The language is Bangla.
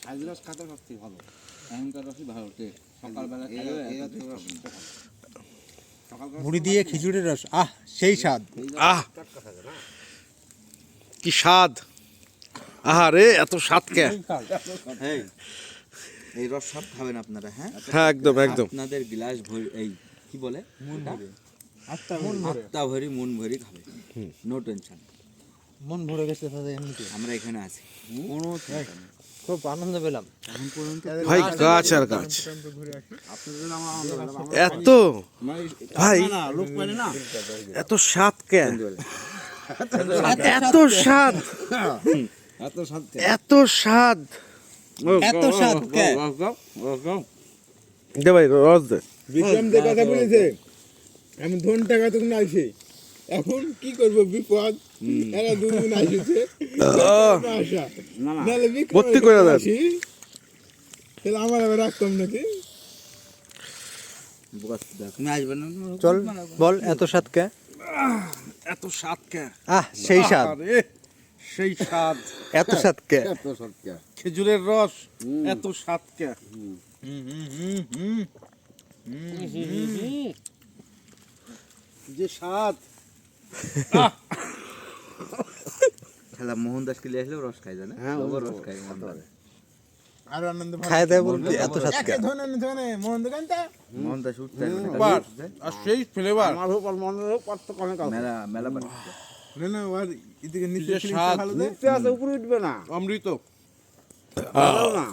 আজ রস খাতে সবচেয়ে ভালো, এখনকার রসই ভালো টেস্ট। সকালবেলা মুড়ি দিয়ে খিচুড়ির রস, আহ সেই স্বাদ। আহ কি স্বাদ, আহারে এত স্বাদ কে। এই রস সব খাবেন আপনারা, হ্যাঁ হ্যাঁ একদম একদম। আপনাদের গ্লাস ভরি, এই কি বলে, আত্মা ভরি মন ভরি খাবে, নো টেনশন। মন ভরে গেছে দাদা এমনিতে, আমরা এখানে আছি, কোনো খুব আনন্দ পেলাম। ভাই গাছ আর গাছ, এত ভাই এত স্বাদ কে, এত স্বাদ, এত স্বাদ, এত স্বাদ কে। দে ভাই রস দে। বিক্রম যে কথা বলেছে, আমি ধন টাকা তো আইছি, এখন কি করবো বিপদ, এরা দুজন আসিছে আশা, নাহলে ভর্তি করে দেন। আসি তাহলে আমার আবার রাখতাম নাকি। তুমি আসবে না, চল বল এত স্বাদ কে। এত স্বাদ কে, আহ সেই স্বাদ, আরে সেই স্বাদ, এত স্বাদ কে। এত সত্যি খেজুরের রস এত স্বাদ কে। যে স্বাদ, খেলা মোহন দাস কিলে আসলেও রস খাই, জানে রস খাই মোহন আর আনন্দ খাই দেয় বলতে এত স্বাদ কে। ধনে মোহন দোকানটা মোহন দাস উঠতে আর সেই ফ্লেভার, আমার উপর মনের পার্থক্য অনেক আছে। মেলা মেলা পাচ্ছে। না না, আর এদিকে নিচে যে স্বাদ, ভালো দেয়। নিচে আছে উপরে উঠবে না, অমৃত। ভালো না।